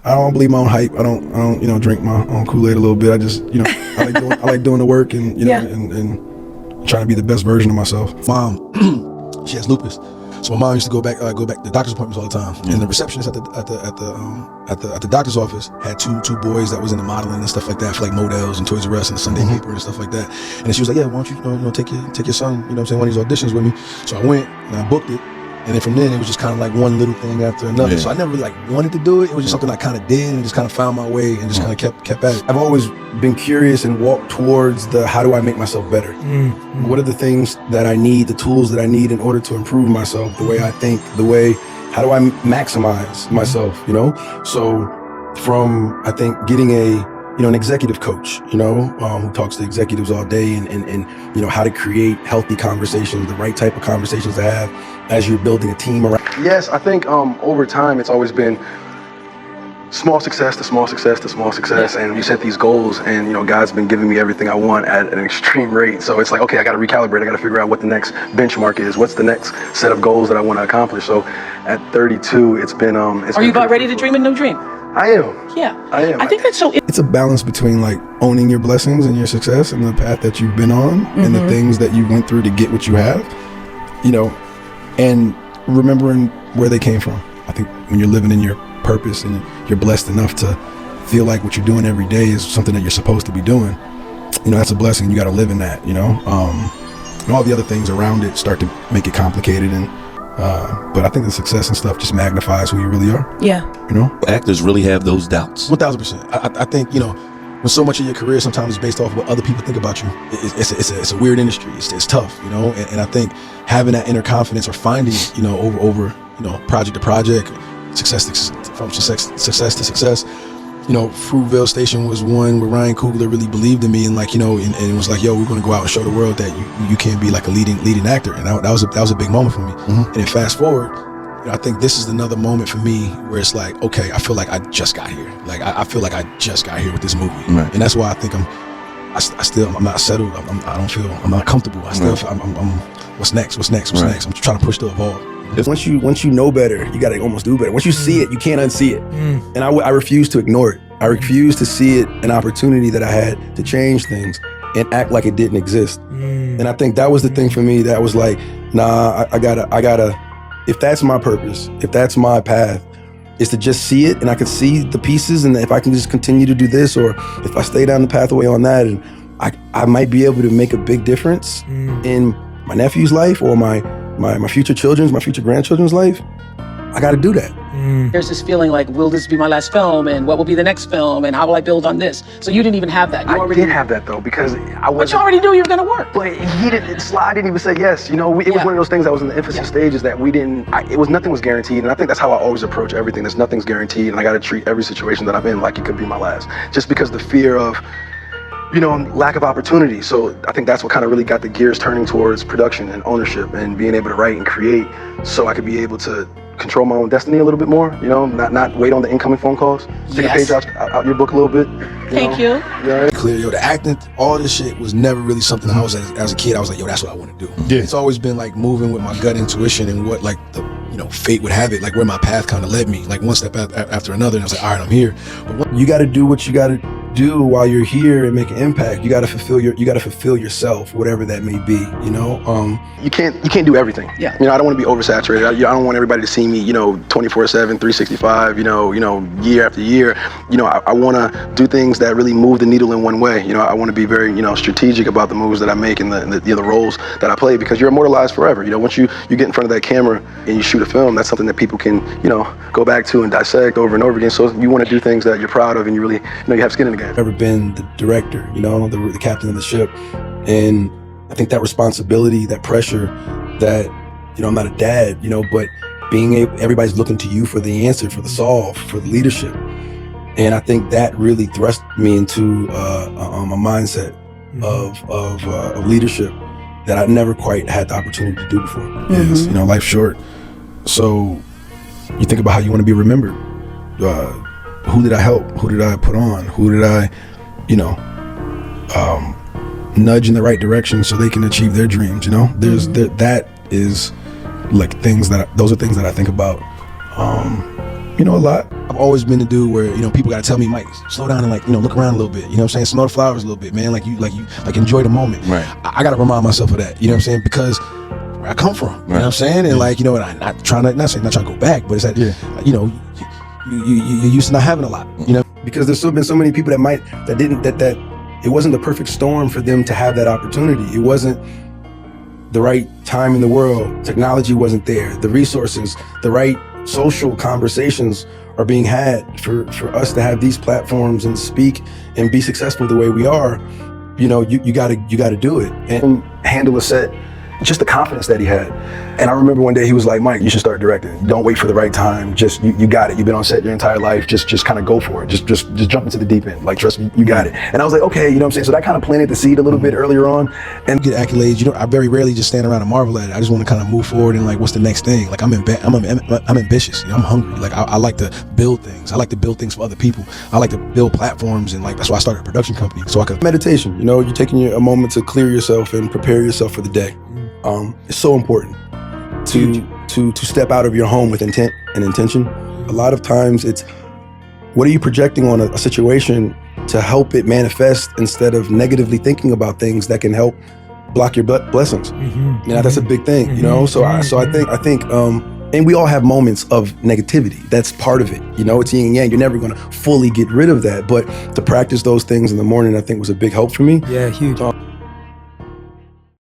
I don't believe my own hype. I don't, drink my own Kool-Aid a little bit. I just, I like doing the work and, and trying to be the best version of myself. Mom, she has lupus. So my mom used to go back to doctor's appointments all the time. And the receptionist at the doctor's office had two boys that was into modeling and stuff like that for like Models and Toys R Us and the Sunday paper and stuff like that. And she was like, yeah, why don't you, take your son, one of these auditions with me. So I went and I booked it. And then from then, it was just kind of like one little thing after another. Yeah. So I never really wanted to do it. It was just something I kind of did and just kind of found my way and just kind of kept at it. I've always been curious and walked towards how do I make myself better? Mm-hmm. What are the things that I need, the tools that I need in order to improve myself, the way I think, how do I maximize myself, So from, I think, getting an executive coach, who talks to executives all day and how to create healthy conversations, the right type of conversations to have as you're building a team around. Yes, I think over time it's always been small success to small success to small success, and you set these goals, and God's been giving me everything I want at an extreme rate. So it's like, okay, I got to recalibrate. I got to figure out what the next benchmark is. What's the next set of goals that I want to accomplish? So at 32, it's been. Are you about ready to dream a new dream? I am. Yeah, I am. I think that's so. It's a balance between like owning your blessings and your success and the path that you've been on and the things that you went through to get what you have, and remembering where they came from. I think when you're living in your purpose and you're blessed enough to feel like what you're doing every day is something that you're supposed to be doing, that's a blessing. You got to live in that, and all the other things around it start to make it complicated. And but I think the success and stuff just magnifies who you really are. Yeah. Actors really have those doubts. 1000%. I think, when so much of your career sometimes is based off of what other people think about you, it's a weird industry. It's tough, and I think having that inner confidence or finding, over project to project, success to success. Fruitvale Station was one where Ryan Coogler really believed in me and and it was like, yo, we're going to go out and show the world that you can be like a leading actor. And that was a big moment for me. Mm-hmm. And then fast forward, I think this is another moment for me where it's like, okay, I feel like I just got here. Like I feel like I just got here with this movie. Right. And that's why I think I'm not settled. I'm not comfortable. I'm what's next? I'm trying to push to evolve. Once you know better, you got to almost do better. Once you see it, you can't unsee it. And I refuse to ignore it. I refuse to see it an opportunity that I had to change things and act like it didn't exist. And I think that was the thing for me that was like, nah, I gotta, if that's my purpose, if that's my path, is to just see it and I can see the pieces, and if I can just continue to do this, or if I stay down the pathway on that, and I might be able to make a big difference in my nephew's life or my future grandchildren's life, I got to do that. There's this feeling like, will this be my last film, and what will be the next film, and how will I build on this? So you didn't even have that. I did have that though, because But you already knew you were going to work. But he didn't. Sly didn't even say yes. It was one of those things that was in the infancy stages that we didn't. Nothing was guaranteed, and I think that's how I always approach everything. Nothing's guaranteed, and I got to treat every situation that I'm in like it could be my last, just because the fear of, lack of opportunity. So I think that's what kind of really got the gears turning towards production and ownership and being able to write and create, so I could be able to control my own destiny a little bit more, not wait on the incoming phone calls. Take a page out your book a little bit. Thank you. Yeah. Clear, the acting, all this shit was never really something I was as a kid. I was like, yo, that's what I want to do. Yeah. It's always been like moving with my gut intuition and what like the fate would have it, like where my path kind of led me, like one step after another, and I was like, all right, I'm here. But you got to do what you got to do while you're here and make an impact. You got to fulfill yourself, whatever that may be. You can't do everything. Yeah. I don't want to be oversaturated. I don't want everybody to see me, 24/7, 365, year after year. I want to do things that really move the needle in one way. I want to be very, strategic about the moves that I make and the roles that I play, because you're immortalized forever. Once you get in front of that camera and you shoot a film, that's something that people can, go back to and dissect over and over again. So you want to do things that you're proud of and you really, you have skin in the game. I've never been the director, the captain of the ship. And I think that responsibility, that pressure that, I'm not a dad, but everybody's looking to you for the answer, for the solve, for the leadership. And I think that really thrust me into a mindset of leadership that I never quite had the opportunity to do before. Is, life's short. So you think about how you want to be remembered. Who did I help? Who did I put on? Who did I, nudge in the right direction so they can achieve their dreams? That is like those are things that I think about, a lot. I've always been the dude where, you know, people gotta tell me, Mike, slow down and like, you know, look around a little bit. You know what I'm saying? Smell the flowers a little bit, man. Like enjoy the moment. Right. I gotta remind myself of that. You know what I'm saying? Because where I come from. You know what I'm saying? And like, you know, and I'm not trying to go back, but it's that, you know, you used to not having a lot. You know, because there's still been so many people that it wasn't the perfect storm for them to have that opportunity. It wasn't the right time in the world. Technology wasn't there. The resources, the right social conversations are being had for us to have these platforms and speak and be successful the way we are. You know, you gotta do it and handle a set. Just the confidence that he had. And I remember one day he was like, Mike, you should start directing. Don't wait for the right time. Just, you got it. You've been on set your entire life. Just kind of go for it. Just jump into the deep end. Like, trust me, you got it. And I was like, okay, you know what I'm saying? So that kind of planted the seed a little bit earlier on. And get accolades. You know, I very rarely just stand around and marvel at it. I just want to kind of move forward and like, what's the next thing? Like, I'm ambitious. You know, I'm hungry. Like, I like to build things. I like to build things for other people. I like to build platforms. And like, that's why I started a production company. So I could meditation, you know, you're taking a moment to clear yourself and prepare yourself for the day. It's so important to step out of your home with intent and intention. A lot of times it's, what are you projecting on a situation to help it manifest instead of negatively thinking about things that can help block your blessings. You know, that's a big thing, you know? So I think, and we all have moments of negativity. That's part of it. You know, it's yin and yang. You're never going to fully get rid of that. But to practice those things in the morning, I think was a big help for me. Yeah, huge.